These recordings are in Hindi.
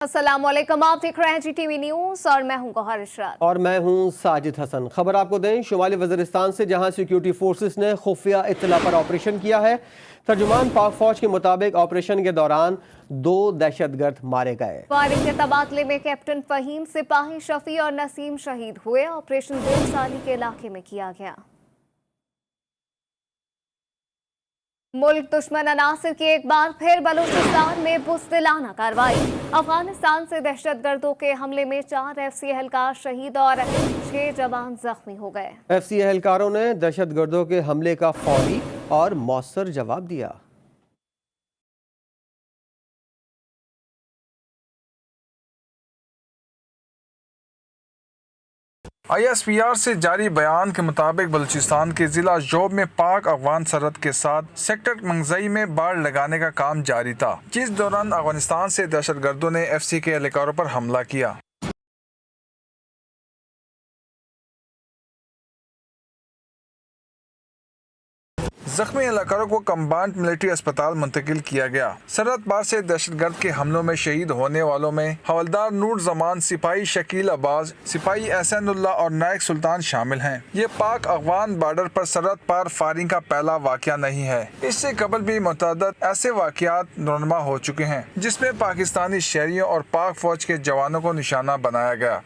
अस्सलामुअलैकुम, आप देख रहे हैं GTV न्यूज और मैं हूं गौहर इशरात। और मैं हूं साजिद हसन। खबर आपको दें, शुमाली वज़ीरिस्तान से जहां सिक्योरिटी फोर्सेस ने खुफिया इत्तला पर ऑपरेशन किया है। तर्जुमान पाक फौज के मुताबिक ऑपरेशन के दौरान 2 दहशतगर्द मारे गए। फायरिंग के तबादले में कैप्टन फहीम, सिपाही शफी और नसीम शहीद हुए। ऑपरेशन 2 साली के इलाके में किया गया। मुल्क दुश्मन अनासिर की एक बार फिर बलूचिस्तान में बुज़दिलाना कार्रवाई। अफगानिस्तान से दहशतगर्दों के हमले में 4 FC एहलकार शहीद और 6 जवान जख्मी हो गए। FC एहलकारों ने दहशतगर्दों के हमले का फौरी और मौसर जवाब दिया। ISPR से जारी बयान के मुताबिक बलूचिस्तान के जिला जोब में पाक अफगान सरहद के साथ सेक्टर मंगजई में बाड़ लगाने का काम जारी था, जिस दौरान अफगानिस्तान से दहशतगर्दों ने FC के एहलकारों पर हमला किया। जख्मी एहलकारों को कम्बाइंड मिलिट्री अस्पताल मुंतकिल किया गया। सरहद पार से दहशतगर्द के हमलों में शहीद होने वालों में हवलदार नूर जमान, सिपाही शकील अब्बास, सिपाही एहसानुल्लाह और नायक सुल्तान शामिल हैं। ये पाक अफगान बॉर्डर पर सरहद पार फायरिंग का पहला वाकया नहीं है। इससे कबल भी मुतअद्दिद ऐसे वाकयात नुरमा हो चुके हैं, जिसमें पाकिस्तानी शहरियों और पाक फौज के जवानों को निशाना बनाया गया।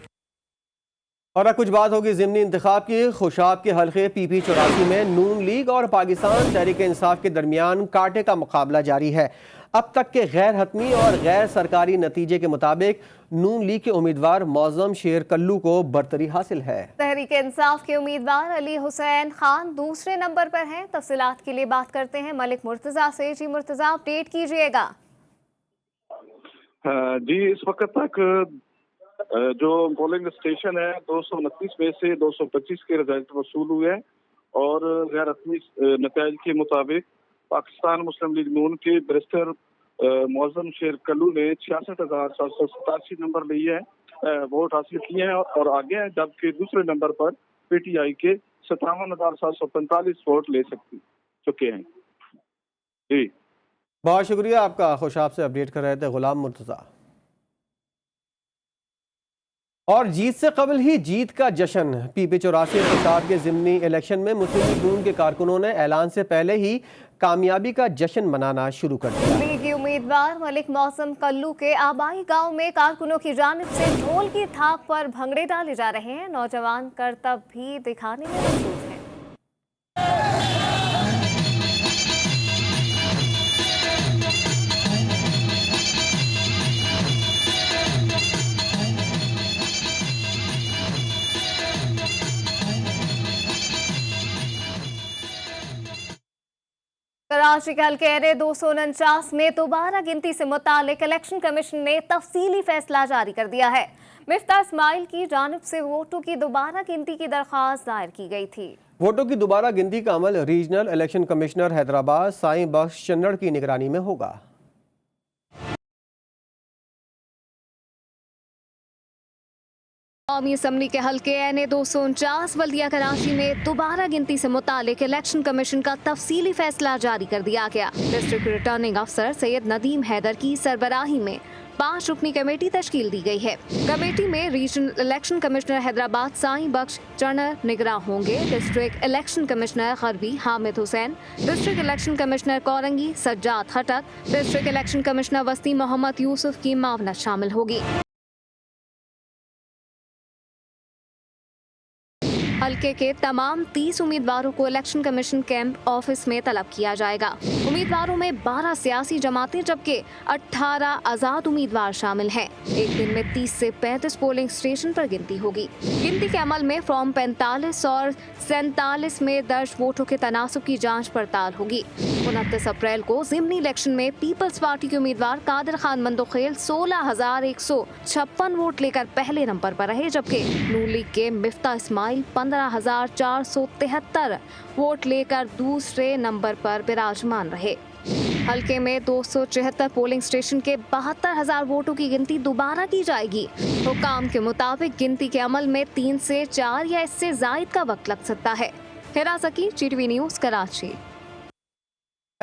और अब कुछ बात होगी ज़िमनी इंतखाब की। खुशाब के हल्के PP 84 में नून लीग और पाकिस्तान तहरीक इंसाफ के दरमियान कांटे का मुकाबला जारी है। अब तक के गैर हतमी और गैर सरकारी नतीजे के मुताबिक नून लीग के उम्मीदवार मौज़म शेर कल्लू को बरतरी हासिल है। तहरीक इंसाफ के उम्मीदवार अली हुसैन खान दूसरे नंबर पर हैं। तफसीलात के लिए बात करते हैं मलिक मुर्तजा से। जी मुर्तजा, अपडेट कीजिएगा। जी, इस वक्त तक जो पोलिंग स्टेशन है 229 में से 225 के रिजल्ट वसूल हुए हैं और गैर रस्मी नतीजे के मुताबिक पाकिस्तान मुस्लिम लीग नून के बैरिस्टर मौज़म शेर कल्लू ने 66,787 नंबर लिए हैं, वोट हासिल किए हैं और आगे हैं, जबकि दूसरे नंबर पर PTI के 57,745 वोट ले चुके हैं। जी, बहुत शुक्रिया आपका। खुशाब से अपडेट कर रहे थे गुलाम मुर्तजा। और जीत से कबल ही जीत का जश्न। PP 84 इंतखाब के ज़िमनी इलेक्शन में मुस्लिम लीग नून के कारकुनों ने ऐलान से पहले ही कामयाबी का जश्न मनाना शुरू कर दिया। लीगी उम्मीदवार मलिक मौसम कल्लू के आबाई गांव में कारकुनों की जानिब से ढोल की थाप पर भंगड़े डाले जा रहे हैं। नौजवान करतब भी दिखाने में मसरूफ हैं। कराची के हल्के एरे 249 में दोबारा गिनती से मुतालिक इलेक्शन कमीशन ने तफसीली फैसला जारी कर दिया है। मिफ्ता इस्माइल की जानिब से वोटों की दोबारा गिनती की दरख्वास्त दायर की गई थी। वोटों की दोबारा गिनती का अमल regional election commissioner Hyderabad Sain Bakhsh Channar की निगरानी में होगा। कौमी असम्बली के हल्के NA 249 बल्दिया कराची में दोबारा गिनती से मुतालिक इलेक्शन कमीशन का तफसीली फैसला जारी कर दिया गया। डिस्ट्रिक्ट रिटर्निंग अफसर सैयद नदीम हैदर की सरबराही में 5 रुकनी कमेटी तश्कील दी गई है। कमेटी में regional election commissioner Hyderabad Sain Bakhsh Channar निगरां होंगे। District election commissioner Gharbi Hamid Hussain, district election commissioner Korangi Sajjad Khattak, district election commissioner Wasti Mohammad Yusuf की मावनत शामिल होगी। हल्के के तमाम 30 उम्मीदवारों को इलेक्शन कमीशन कैंप ऑफिस में तलब किया जाएगा। उम्मीदवारों में 12 सियासी जमातें जबकि 18 आज़ाद उम्मीदवार शामिल हैं। एक दिन में 30 से 35 पोलिंग स्टेशन पर गिनती होगी। गिनती के अमल में फॉर्म 45 और 47 में दर्ज वोटों के तनासुब की जांच पड़ताल होगी। 29 अप्रैल को ज़िमनी इलेक्शन में पीपल्स पार्टी के उम्मीदवार कादिर खान मंदोखेल 16,156 वोट लेकर पहले नंबर पर रहे, जबकि नून लीग के मिफ्ता इस्माइल 15,473 वोट लेकर दूसरे नंबर पर विराजमान रहे। हल्के में 274 पोलिंग स्टेशन के 72,000 वोटों की गिनती दोबारा की जाएगी। हुकाम के मुताबिक गिनती के अमल में 3 से 4 या इससे जायद का वक्त लग सकता है। हिरा सकी, GTV न्यूज़, कराची।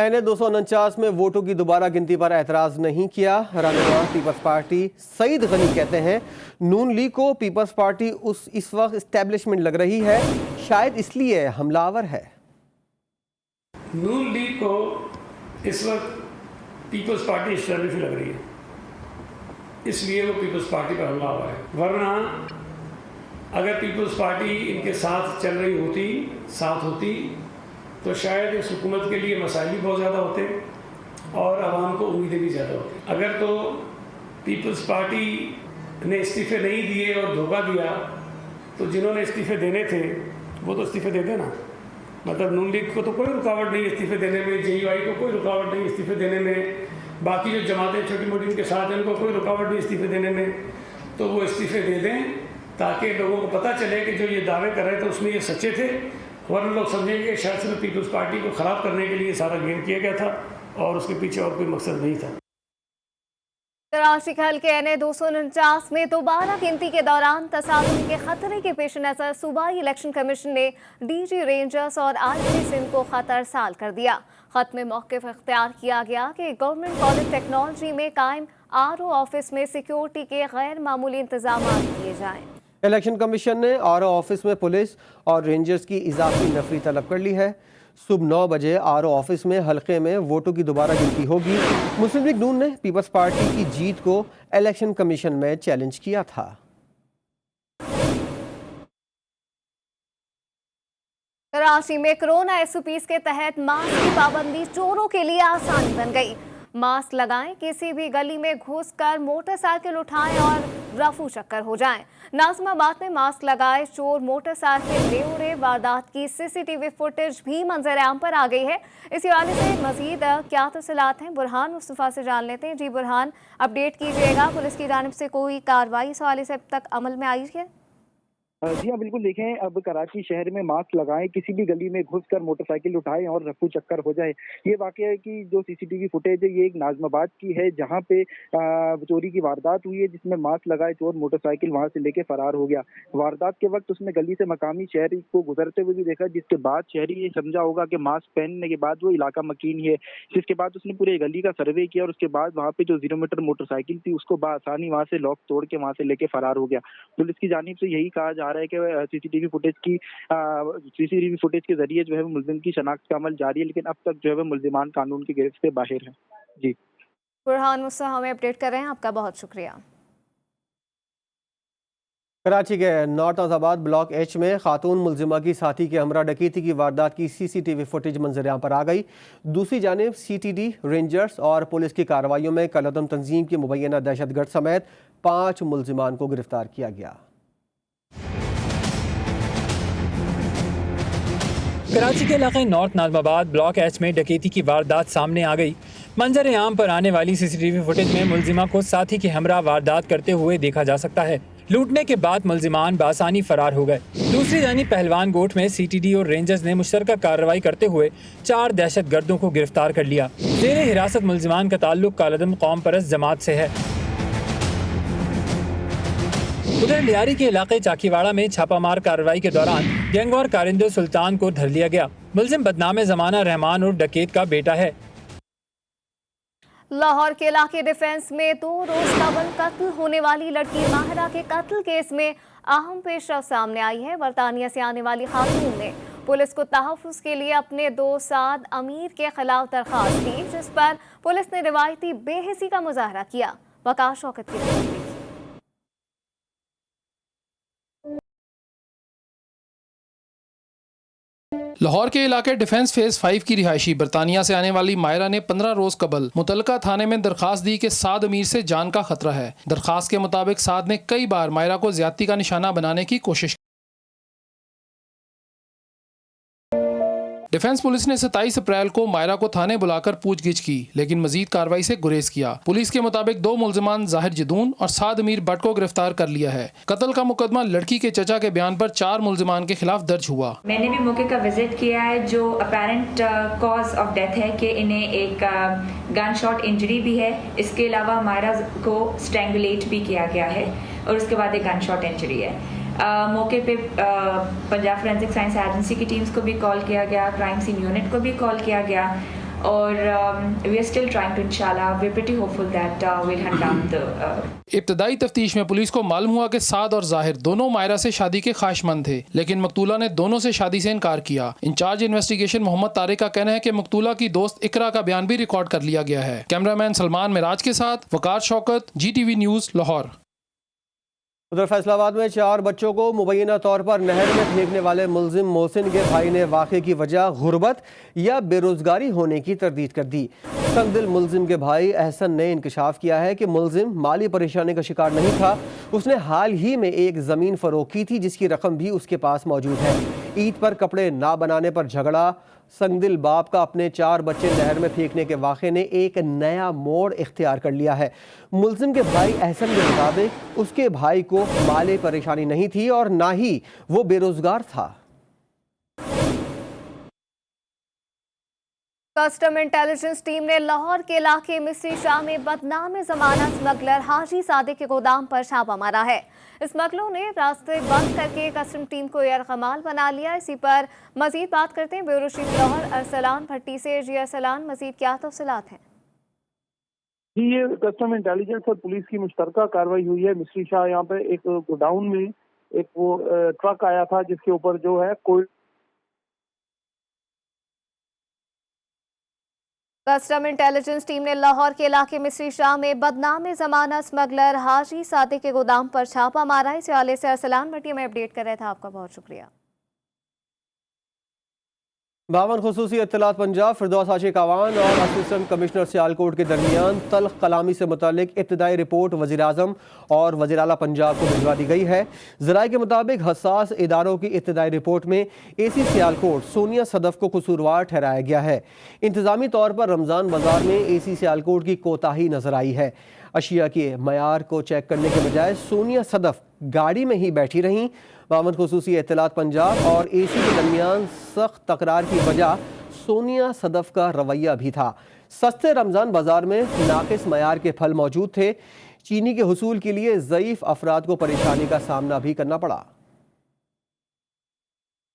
NA 249 में वोटों की दोबारा गिनती पर एतराज़ नहीं किया। रहनुमा पीपल्स पार्टी सईद गनी कहते हैं नून लीग को पीपल्स पार्टी इस वक्त इस्टेब्लिशमेंट लग रही है, शायद इसलिए हमलावर है। नून लीग को इस वक्त पीपल्स पार्टी इस्टेब्लिशमेंट लग रही है, इसलिए वो पीपल्स पार्टी पर हमला हुआ है। वरना अगर पीपल्स पार्टी इनके साथ चल रही होती, साथ होती, तो शायद इस हुकूमत के लिए मसाइल भी बहुत ज़्यादा होते और आवाम को उम्मीदें भी ज़्यादा होती। अगर तो पीपल्स पार्टी ने इस्तीफ़े नहीं दिए और धोखा दिया, तो जिन्होंने इस्तीफ़े देने थे वो तो इस्तीफ़े दे देना। मतलब नून लीग को तो कोई रुकावट नहीं इस्तीफ़े देने में, JUI को कोई रुकावट नहीं इस्तीफ़े देने में, बाकी जो जमातें छोटी मोटी उनके साथ हैं उनको कोई रुकावट नहीं इस्तीफ़े देने में, तो वो इस्तीफ़े दे दें ताकि लोगों को पता चले कि जो ये दावे कर रहे थे उसमें ये सच्चे थे। वरना लोग समझेंगे शायद सिर्फ पीपल्स पार्टी को ख़राब करने के लिए सारा गेम किया गया था और उसके पीछे और कोई मकसद नहीं था। कराची के हल्के NA 249 में दोबारा गिनती के दौरान तसादुम के खतरे के पेश नज़र सूबाई इलेक्शन कमीशन ने DG रेंजर्स और IG सिंध को खतरसाल कर दिया। खत में मौक़िफ़ इख्तियार किया गया कि गवर्नमेंट कॉलेज टेक्नोलॉजी में कायम RO ऑफिस में सिक्योरिटी के गैर मामूली इंतजाम किए जाएँ। इलेक्शन कमीशन ने RO ऑफिस में पुलिस और रेंजर्स की इजाफी नफरी तलब कर ली है। सुबह 9 बजे RO ऑफिस में हल्के में वोटों की दोबारा गिनती होगी। मुस्लिम लीग नून ने पीपल्स पार्टी की जीत को इलेक्शन कमीशन में चैलेंज किया था। कराची में कोरोना SOPs के तहत मास्क की पाबंदी चोरों के लिए आसान बन गई। मास्क लगाएं, किसी भी गली में घुसकर मोटरसाइकिल उठाएं और रफू चक्कर हो जाएं। नाज़िमाबाद में मास्क लगाए चोर मोटरसाइकिल ले उड़े, वारदात की CCTV फुटेज भी मंजर आम पर आ गई है। इसी हवाले से मजीद क्या तफसीलात हैं बुरहान मुस्तफ़ा से जान लेते हैं। जी बुरहान, अपडेट कीजिएगा, पुलिस की जानिब से कोई कार्रवाई इस हवाले से अब तक अमल में आई है? जी हाँ, बिल्कुल। देखें, अब कराची शहर में मास्क लगाएं, किसी भी गली में घुसकर मोटरसाइकिल उठाएं और रफू चक्कर हो जाए। ये वाकया है कि जो CCTV फुटेज है ये एक नाज़िमाबाद की है, जहां पे चोरी की वारदात हुई है, जिसमें मास्क लगाए चोर मोटरसाइकिल वहां से लेके फरार हो गया। वारदात के वक्त उसने गली से मकामी शहरी को गुजरते हुए भी देखा, जिसके बाद शहरी ये समझा होगा कि मास्क पहनने के बाद वो इलाका मकीन है। जिसके बाद उसने पूरे गली का सर्वे किया और उसके बाद वहाँ पे जो 0 मीटर मोटरसाइकिल थी उसको बआसानी वहाँ से लॉक तोड़ के वहाँ से लेके फरार हो गया। पुलिस की जानिब से यही कहा जा रहा है कि CCTV फुटेज के जरिए जो है मुल्जिम की शनाख्त का अमल जारी है, लेकिन अब तक जो है मुल्जिमान कानून की गिरफ्त से बाहर है। जी बुरहान मुस्तफा हमें अपडेट कर रहे हैं, आपका बहुत शुक्रिया। कराची के नॉर्थ नाज़ाबाद ब्लॉक H में खातून मुलजिमा की साथी के हमरा डकैती की वारदात की CCTV फुटेज मंजर पर आ गई। दूसरी जानिब CTD, रेंजर्स और पुलिस की कार्रवाइयों में कलअदम तंजीम की मुबैना दहशतगर्द समेत 5 मुलजिमान को गिरफ्तार किया गया। कराची के इलाके नॉर्थ नाज़िमाबाद ब्लॉक H में डकैती की वारदात सामने आ गई। मंजर आम पर आने वाली CCTV फुटेज में मुलजिमा को साथी के हमरा वारदात करते हुए देखा जा सकता है। लूटने के बाद मुलजिमान बासानी फरार हो गए। दूसरी जानिब पहलवान गोट में CTD और रेंजर्स ने मुश्तरका कार्रवाई करते हुए 4 दहशतगर्दों को गिरफ्तार कर लिया। जेर हिरासत मुलजिमान का ताल्लुक कालदम कौम परस्त जमात से है। उधर लियारी के इलाके चाकीवाड़ा में छापामार कार्रवाई के दौरान गैंगवार कारिंदे सुल्तान को धर लिया गया। मुलजिम बदनामे ज़माना रहमान और डकैत का बेटा है। लाहौर के इलाके डिफेंस में 2 रोज कबल कत्ल होने वाली लड़की माहिरा के कत्ल केस में अहम पेशरफ सामने आई है। बरतानिया से आने वाली खातून ने पुलिस को तहफ़्फ़ुज़ के लिए अपने दोस्त साद अमीर के खिलाफ दरख्वास्त दी, जिस पर पुलिस ने रिवायती बेहिसी का मुजाहरा किया। वक़ार शौकत की रिपोर्ट। लाहौर के इलाके डिफेंस फेज 5 की रिहायशी बरतानिया से आने वाली मायरा ने 15 रोज कबल मुतलका थाने में दरखास्त दी कि साद अमीर से जान का खतरा है। दरखास्त के मुताबिक साद ने कई बार मायरा को ज्यादती का निशाना बनाने की कोशिश। डिफेंस पुलिस ने 27 अप्रैल को मायरा को थाने बुलाकर पूछगिछ की, लेकिन मजीद कार्रवाई से गुरेज किया। पुलिस के मुताबिक 2 मुलजिमान जाहिर जदून और साद अमीर भट्ट को गिरफ्तार कर लिया है। कत्ल का मुकदमा लड़की के चचा के बयान पर 4 मुलजिमान के खिलाफ दर्ज हुआ। मैंने भी मौके का विजिट किया है। जो अपेरेंट कॉज ऑफ डेथ है कि इन्हें एक गन शॉट इंजरी भी है, इसके अलावा मायरा को स्ट्रैंगुलेट भी किया गया है और उसके बाद एक गन शॉट इंजरी है। मौके पे पंजाब फोरेंसिक साइंस एजेंसी की टीम्स को भी कॉल किया गया, क्राइम सीन यूनिट को भी कॉल किया गया और we are still trying to इंशाल्लाह we are pretty hopeful that will hunt down the इब्तदाई तफ्तीश में पुलिस को मालूम हुआ कि साद और जाहिर दोनों मायरा से शादी के ख्वाहिशमंद थे, लेकिन मकतूला ने दोनों से शादी से इनकार किया। इंचार्ज इन्वेस्टिगेशन मोहम्मद तारिक का कहना है कि मकतूला की दोस्त इकरा का बयान भी रिकॉर्ड कर लिया गया है। कैमरामैन सलमान मिराज के साथ वकार शौकत, GTV न्यूज़, लाहौर। उधर फैसलाबाद में 4 बच्चों को मुबैना तौर पर नहर में फेंकने वाले मुलजिम मोहसिन के भाई ने वाक़े की वजह गुर्बत या बेरोजगारी होने की तरदीद कर दी। तंगदिल मुलजिम के भाई अहसन ने इंकशाफ किया है कि मुलजिम माली परेशानी का शिकार नहीं था। उसने हाल ही में एक ज़मीन फ़रोख्त की थी जिसकी रकम भी उसके पास मौजूद है। ईद पर कपड़े ना बनाने पर झगड़ा, संगदिल बाप का अपने 4 बच्चे नहर में फेंकने के वाक़े ने एक नया मोड़ इख्तियार कर लिया है। मुलजिम के भाई अहसन के मुताबिक उसके भाई को माली परेशानी नहीं थी और ना ही वो बेरोजगार था। कस्टम इंटेलिजेंस टीम ने लाहौर के इलाके मिस्री शाह में बदनाम जमानत स्मगलर हाजी सादिक के गोदाम पर छापा मारा है। स्मगलरों ने रास्ते बंद करके कस्टम टीम को यरगमाल बना लिया। इसी पर मजीद बात करते हैं ब्यूरो चीफ लाहौर अरसलान भट्टी से। जी अरसलान, मजीद क्या तफसीलात हैं? जी, ये कस्टम इंटेलिजेंस और पुलिस की मुश्तरका कार्रवाई हुई है। मिस्री शाह यहाँ पे एक गोडाउन में एक वो ट्रक आया था जिसके ऊपर जो है कोई कस्टम इंटेलिजेंस टीम ने लाहौर के इलाके मिस्री शाह में बदनाम जमानत स्मगलर हाजी सादिक के गोदाम पर छापा मारा। इस हवाले से अरसलान भट्टी में अपडेट कर रहे थे। आपका बहुत शुक्रिया। 52 खुसूसी इत्तलात पंजाब, फिरदौस आशिक अवान और असिस्टेंट कमिश्नर सियालकोट के दरमियान तल्ख कलामी से मुतालिक इब्तदाई रिपोर्ट वज़ीर-ए-आज़म और वज़ीर-ए-आला पंजाब को भिजवा दी गई है। ज़राए के मुताबिक हसास इदारों की इब्तदाई रिपोर्ट में AC सियालकोट सोनिया सदफ को कसूरवार ठहराया गया है। इंतज़ामी तौर पर रमज़ान बाज़ार में AC सियालकोट की कोताही नजर आई है। अशिया के मयार को चेक करने के बजाय सोनिया सदफ गाड़ी में ही बैठी रहीं। 52 खुसूसी इत्तलात पंजाब और AC के दरमियान सख्त तकरार की वजह सोनिया सदफ का रवैया भी था। सस्ते रमज़ान बाजार में नाकिस मयार के फल मौजूद थे। चीनी के हुसूल के लिए ज़ईफ़ अफराद को परेशानी का सामना भी करना पड़ा।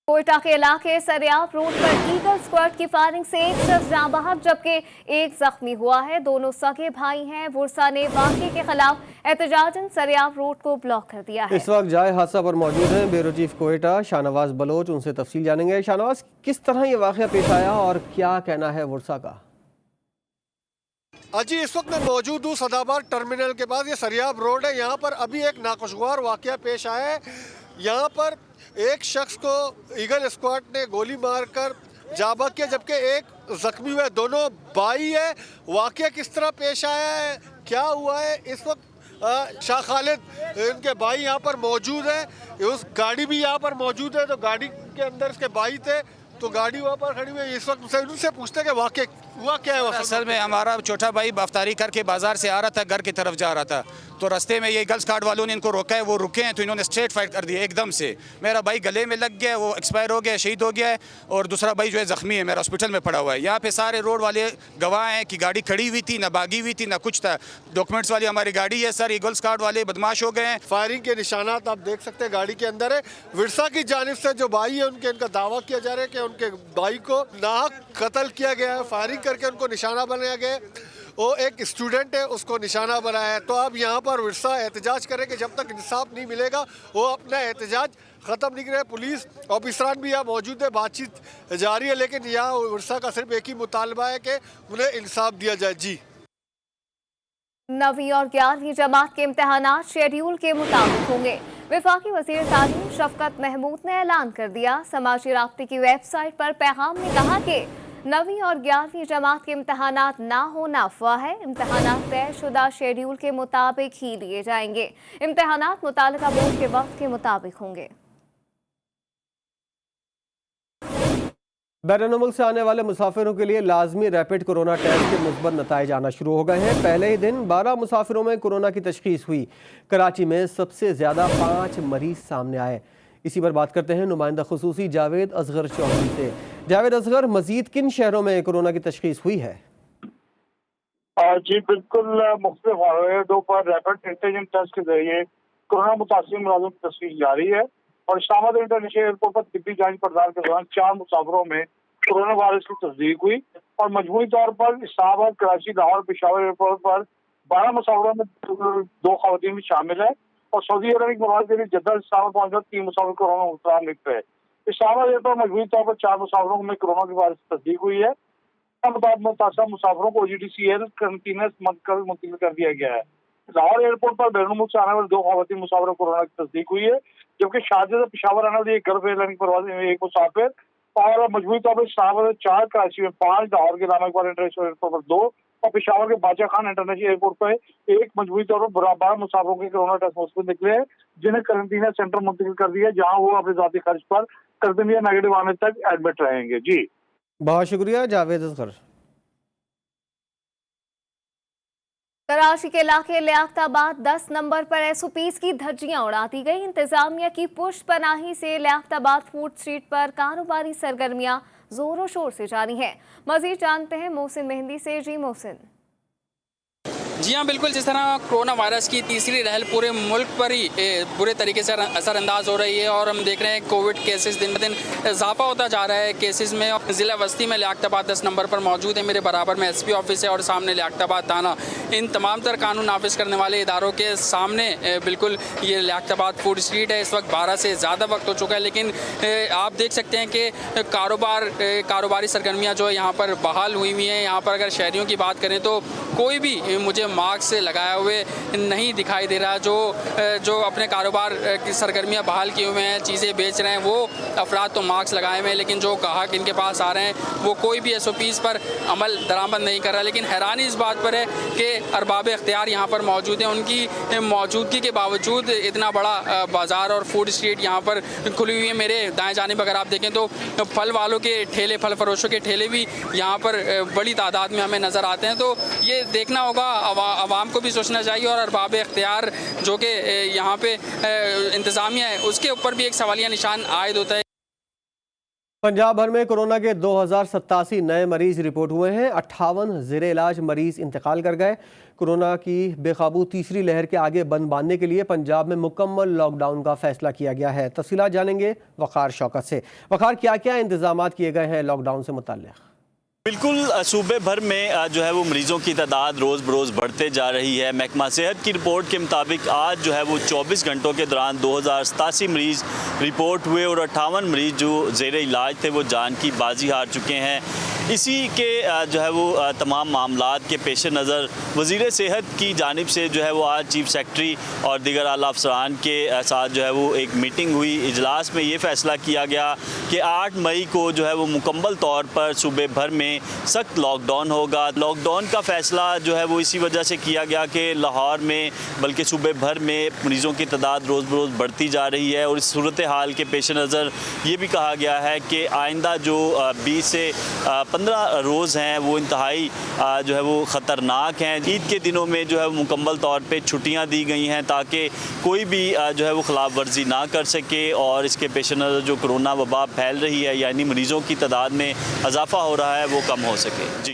कोयटा के इलाके सरियाब रोड पर ईगल स्क्वाड की फायरिंग से एक शख्स जाँ बहक जबकि एक जख्मी हुआ है। दोनों सगे भाई हैं। बुरसा ने वाक़े के खिलाफ एहतजाजन सरियाब रोड को ब्लॉक कर दिया है। इस वक्त जाए हादसा पर मौजूद हैं ब्यूरो चीफ कोयटा शाहनवाज बलोच, उनसे तफसील जानेंगे। शाहनवाज, किस तरह ये वाक़या पेश आया और क्या कहना है बुरसा का? जी, इस वक्त मैं मौजूद हूँ सदाबाद टर्मिनल के पास। ये सरियाब रोड है। यहाँ पर अभी एक नाखुशगवार वाक़या पेश आया है। यहाँ पर एक शख्स को ईगल स्क्वाड ने गोली मारकर जाबक किया जबकि एक जख्मी हुआ है। दोनों भाई है। वाक़या किस तरह पेश आया है, क्या हुआ है, इस वक्त शाह खालिद इनके भाई यहाँ पर मौजूद है। उस गाड़ी भी यहाँ पर मौजूद है, तो गाड़ी के अंदर इसके भाई थे, तो गाड़ी वहाँ पर खड़ी हुई है। इस वक्त उनसे पूछते हैं कि वाक़या हुआ क्या है। असल में हमारा छोटा भाई अफ्तारी करके बाजार से आ रहा था, घर की तरफ जा रहा था, तो रास्ते में ये गर्ल्स कार्ड वालों ने इनको रोका है। वो रुके हैं तो इन्होंने स्ट्रेट फाइट कर दिया एकदम से। मेरा भाई गले में लग गया, वो एक्सपायर हो गया, शहीद हो गया है, और दूसरा भाई जो है जख्मी है, मेरा हॉस्पिटल में पड़ा हुआ है। यहाँ पे सारे रोड वाले गवाह हैं कि गाड़ी खड़ी हुई थी, ना भागी हुई थी, ना कुछ था। डॉक्यूमेंट्स वाली हमारी गाड़ी है सर। ये गर्ल्स कार्ड वाले बदमाश हो गए हैं। फायरिंग के निशानात आप देख सकते हैं गाड़ी के अंदर है। विरसा की जानिब से जो भाई है उनके इनका दावा किया जा रहा है कि उनके भाई को नाहक कत्ल किया गया है। फायरिंग करके उनको निशाना बनाया गया। वो एक स्टूडेंट है, उसको निशाना बनाया है। तो अब यहाँ पर विरसा एहतजाज करे कि जब तक इंसाफ नहीं मिलेगा वो अपना एहतजाज ख़त्म नहीं करे। पुलिस ऑफिसरान भी यहाँ मौजूद है, बातचीत जारी है, लेकिन यहाँ विरसा का सिर्फ एक ही मुतालबा है कि उन्हें इंसाफ दिया जाए। जी, 9वीं और 11वीं जमात के इम्तहानात शेड्यूल के मुताबिक होंगे। वफाकी वज़ीर तालीम शफकत महमूद ने ऐलान कर दिया। समाजी राब्ते की वेबसाइट पर पैगाम में कहा कि 9वीं और 11वीं जमात के इम्तहानात ना होना अफवाह है। इम्तहानात तयशुदा शेड्यूल के मुताबिक ही लिए जाएंगे। इम्तहानात मुतालिका बोर्ड के वक्त के मुताबिक होंगे। बैरून मुल्क से आने वाले मुसाफिरों के लिए लाजमी रैपिड कोरोना टेस्ट के मुस्बत नताइज आना शुरू हो गए हैं। पहले ही दिन 12 मुसाफिरों में कोरोना की तशखीस हुई। कराची में सबसे ज़्यादा 5 मरीज सामने आए। इसी पर बात करते हैं नुमाइंदा खुसूसी जावेद असगर चौधरी से। जावेद असगर, मजीद किन शहरों में कोरोना की तशखीस हुई है? जी बिल्कुल, मुख्तलिफ वारडों पर रैपिड एंटीजन टेस्ट के जरिए कोरोना मुतासिर मुलाजिम की तशखीस जारी है। और इस्लामाबाद इंटरनेशनल एयरपोर्ट पर तिब्बी जांच पड़ताल के दौरान 4 मुसाफिरों में कोरोना वायरस की तस्दीक हुई और मजमूई तौर पर इस्लामाबाद, कराची, लाहौर, पेशावर एयरपोर्ट पर 12 मुसाफिरों में 2 खवातीन भी शामिल है और सऊदी अरब की प्रवास के लिए जद्दा इस्लामाबाद पहुंचकर 3 मुसाफिर कोरोना मुबतला मिलते हैं। इस्लामाबाद एयरपोर्ट मजमूई तौर पर 4 मुसाफिरों में कोरोना के वायरस की तस्दीक हुई है। मुतासर मुसाफिरों को OGTCL कंटीनेंस मुंतकिल कर दिया गया है। लाहौर एयरपोर्ट पर बैरून मुल्क से आने वाले 2 खवातीन मुसाफिरों को कोरोना की तस्दीक हुई है, जबकि शारजा से पेशावर आने वाली एक गल्फ एयरलाइन की परवाज में 1 मुसाफिर और मजबूरी तौर पर इस्लामाबाद में 4, कराची में 5, लाहौर के इलामा इकबाल इंटरनेशनल एयरपोर्ट पर 2 और पेशावर के बादशाह खान इंटरनेशनल एयरपोर्ट पर 1 मजबूरी तौर पर 12 मुसाफिरों के कोरोना टेस्ट पॉजिटिव निकले हैं, जिन्हें क्वारंटीन सेंटर मुंतकिल कर दिया, जहां वो अपने जाती खर्च पर कर्तव्य नेगेटिव आने तक एडमिट रहेंगे। जी बहुत शुक्रिया जावेद असगर। कराची के इलाके लियाकताबाद 10 नंबर पर SOPs की धज्जियां उड़ा दी गई। इंतजामिया की पुष्पनाही से लियाकताबाद फूड स्ट्रीट पर कारोबारी सरगर्मियां जोरों शोर से जारी हैं। मजीद जानते हैं मोहसिन मेहंदी से। जी मोहसिन। जी हाँ, बिल्कुल। जिस तरह कोरोना वायरस की तीसरी लहर पूरे मुल्क पर ही बुरे तरीके से असरअंदाज हो रही है और हम देख रहे हैं कोविड केसेस दिन ब दिन इजाफा होता जा रहा है केसेस में। ज़िला वस्ती में लियाकताबाद 10 नंबर पर मौजूद है, मेरे बराबर में SP ऑफिस है और सामने लियाकताबाद थाना। इन तमाम तर कानून नाफिज करने वाले इदारों के सामने बिल्कुल ये लियाकताबाद फूड स्ट्रीट है। इस वक्त 12 से ज़्यादा वक्त हो चुका है, लेकिन आप देख सकते हैं कि कारोबारी सरगर्मियाँ जो है यहाँ पर बहाल हुई हुई हैं। यहाँ पर अगर शहरियों की बात करें तो कोई भी मुझे मास्क लगाए हुए नहीं दिखाई दे रहा। जो अपने कारोबार की सरगर्मियां बहाल किए हुए हैं, चीज़ें बेच रहे हैं, वो अफराद तो मास्क लगाए हुए हैं, लेकिन जो ग्राहक इनके पास आ रहे हैं वो कोई भी SOPs पर अमल दरामद नहीं कर रहा। लेकिन हैरानी इस बात पर है कि अरबाब इख्तियार यहाँ पर मौजूद हैं, उनकी मौजूदगी के बावजूद इतना बड़ा बाज़ार और फूड स्ट्रीट यहाँ पर खुली हुई है। मेरे दाएँ जानिब अगर आप देखें तो फल वालों के ठेले, फल फरोशों के ठेले भी यहाँ पर बड़ी तादाद में हमें नज़र आते हैं। तो ये देखना होगा, आवाम को भी सोचना चाहिए और अरबाब इख्तियार जो कि यहाँ पे इंतज़ामिया है उसके ऊपर भी एक सवालिया निशान आयद होता है। पंजाब भर में कोरोना के 2087 नए मरीज रिपोर्ट हुए हैं। 58 ज़ेरे इलाज मरीज इंतकाल कर गए। कोरोना की बेकाबू तीसरी लहर के आगे बंद बांधने के लिए पंजाब में मुकम्मल लॉकडाउन का फैसला किया गया है। तफसीलात जानेंगे वक़ार शौकत से। वक़ार, क्या क्या इंतजामात किए गए हैं लॉकडाउन से मुताल्लिक़? बिल्कुल, सूबे भर में जो है वो मरीज़ों की तादाद रोज़ बरोज़ बढ़ते जा रही है। महकमा सेहत की रिपोर्ट के मुताबिक आज जो है वो 24 घंटों के दौरान 2087 मरीज़ रिपोर्ट हुए और 58 मरीज़ जो ज़ेरे इलाज थे वो जान की बाजी हार चुके हैं। इसी के जो है वो तमाम मामलात के पेश नज़र वज़ीर सेहत की जानिब से जो है वो आज चीफ सेक्रेटरी और दीगर आला अफसरान के साथ जो है वो एक मीटिंग हुई। इजलास में ये फ़ैसला किया गया कि 8 मई को जो है वो मुकम्मल तौर पर सूबे भर में सख्त लॉकडाउन होगा। लॉकडाउन का फ़ैसला जो है वो इसी वजह से किया गया कि लाहौर में बल्कि सूबे भर में मरीज़ों की तादाद रोज़ बरोज़ बढ़ती जा रही है और इस सूरत हाल के पेश नज़र ये भी कहा गया है कि आइंदा जो 20 से 15 रोज़ हैं वो इंतहाई जो है वो ख़तरनाक हैं। ईद के दिनों में जो है वो मुकम्मल तौर पे छुट्टियां दी गई हैं ताकि कोई भी जो है वो खिलाफ वर्जी ना कर सके और इसके पेश नज़र जो कोरोना वबा फैल रही है यानी मरीज़ों की तादाद में इजाफा हो रहा है वो कम हो सके। जी,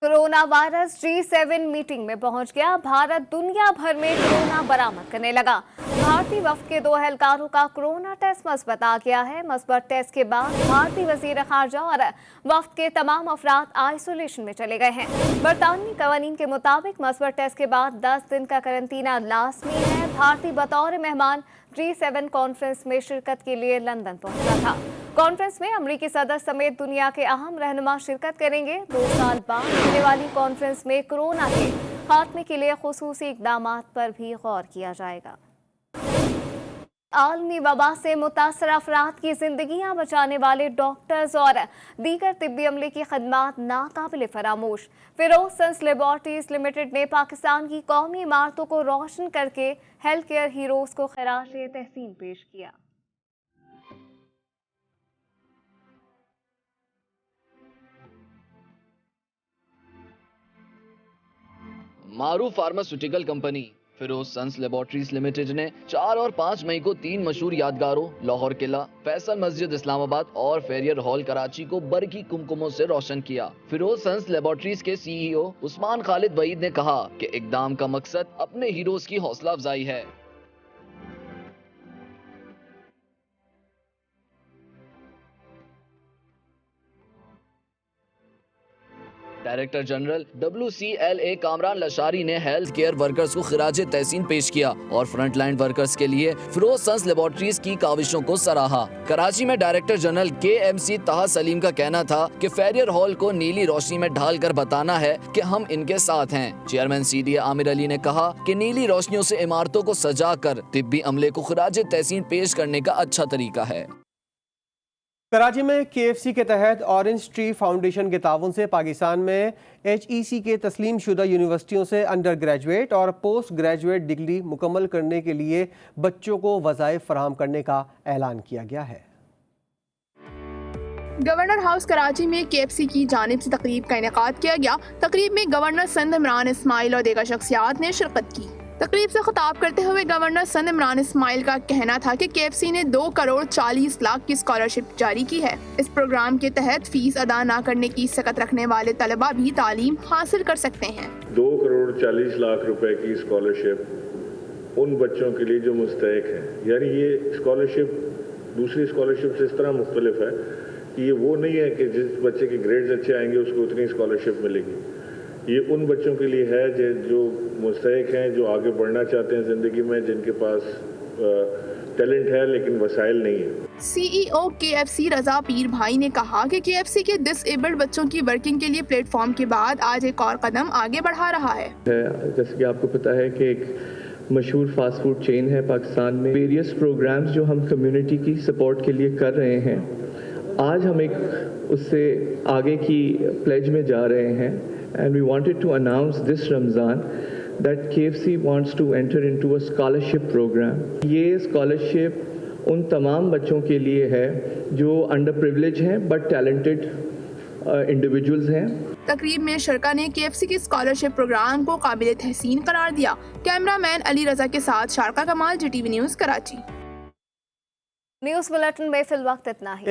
कोरोना वायरस G7 मीटिंग में पहुंच गया। भारत दुनिया भर में कोरोना बरामद करने लगा। भारतीय वफ्द के 2 एहलकारों का कोरोना टेस्ट मस्बत आ गया है। मस्बत टेस्ट के बाद भारतीय वजीर खारजा और वफ्द के तमाम अफराद आइसोलेशन में चले गए हैं। बरतानवी कवानीन के मुताबिक मस्बत टेस्ट के बाद 10 दिन का करंतना लाजमी है। भारतीय बतौर मेहमान G7 कॉन्फ्रेंस में शिरकत के लिए लंदन पहुंचा था। कॉन्फ्रेंस में अमरीकी सदर समेत दुनिया के अहम रहनुमा शिरकत करेंगे। 2 साल बाद होने वाली कॉन्फ्रेंस में कोरोना के खात्मे के लिए खुसूसी इक़दामात पर भी गौर किया जाएगा। आलमी वबा से मुतासर अफराद की जिंदगियां बचाने वाले डॉक्टर्स और दीगर तिब्बी अमले की खदमात नाकाबिल फरामोश। फिरोज सन्स लेबॉर्ट्रीज लिमिटेड ने पाकिस्तान की कौमी इमारतों को रोशन करके हेल्थ केयर हीरोज को खराज तहसीन पेश किया। मारूफ pharmaceutical company Ferozsons laboratories limited ने 4 और 5 मई को 3 मशहूर यादगारों लाहौर किला, फैसल मस्जिद इस्लामाबाद और फेरियर हॉल कराची को बरकी कुमकुमों से रोशन किया। फिरोज सन्स लेबॉर्ट्रीज के CEO उस्मान खालिद वहीद ने कहा कि इकदाम का मकसद अपने हीरोज की हौसला अफजाई है। Director general WCLA Kamran Lashari ने हेल्थ केयर वर्कर्स को खिराज तहसीन पेश किया और फ्रंटलाइन वर्कर्स के लिए फिरोज सन्स लेबोरेटरीज की काविशों को सराहा। कराची में डायरेक्टर जनरल KMC ताहा सलीम का कहना था कि फेरियर हॉल को नीली रोशनी में ढालकर बताना है कि हम इनके साथ हैं। चेयरमैन CDA आमिर अली ने कहा कि नीली रोशनियों से इमारतों को सजाकर तिब्बी अमले को खिराज तहसीन पेश करने का अच्छा तरीका है। कराची में KFC के तहत ऑरेंज ट्री फाउंडेशन के ताउन से पाकिस्तान में HEC के तस्लीम शुदा यूनिवर्सिटियों से अंडर ग्रेजुएट और पोस्ट ग्रेजुएट डिग्री मुकम्मल करने के लिए बच्चों को वज़ाइफ फराहम करने का ऐलान किया गया है। गवर्नर हाउस कराची में KFC की जानिब से तकरीब का इनेकाद किया गया। तकरीब में गवर्नर सिंध इमरान इस्माइल और दीगर शख्सियात ने शिरकत की। तकरीब से खिताब करते हुए गवर्नर सिंध इमरान इस्माइल का कहना था कि KFC ने 2 करोड़ 40 लाख की स्कॉलरशिप जारी की है। इस प्रोग्राम के तहत फीस अदा न करने की सकत रखने वाले तलबा भी तालीम हासिल कर सकते हैं। 2 करोड़ 40 लाख रुपए की स्कॉलरशिप उन बच्चों के लिए जो मुस्तहिक हैं। यानी ये स्कॉलरशिप दूसरी स्कॉलरशिप से इस तरह मुख्तलिफ है कि ये वो नहीं है कि जिस बच्चे के ग्रेड्स अच्छे आएंगे उसको उतनी स्कॉलरशिप मिलेगी। ये उन बच्चों के लिए है जो मुस्तहिक हैं, जो आगे बढ़ना चाहते हैं ज़िंदगी में, जिनके पास टैलेंट है लेकिन वसाइल नहीं है। CEO KFC रजा पीर भाई ने कहा कि KFC के डिसेबल्ड बच्चों की वर्किंग के लिए प्लेटफॉर्म के बाद आज एक और कदम आगे बढ़ा रहा है। जैसे कि आपको पता है कि एक मशहूर फास्ट फूड चेन है पाकिस्तान में। वेरियस प्रोग्राम्स जो हम कम्युनिटी की सपोर्ट के लिए कर रहे हैं, आज हम एक उससे आगे की प्लेज में जा रहे हैं। And we wanted to announce this Ramzan that KFC wants to enter into a scholarship program. ये scholarship उन तमाम बच्चों के लिए है जो underprivileged हैं but talented individuals हैं। तकरीब में शरका ने KFC के स्कॉलरशिप प्रोग्राम को काबिल तहसीन करार दिया। कैमरामैन अली रजा के साथ शारका कमाल, GTV news Karachi. News bulletin में फिल वक्त इतना ही।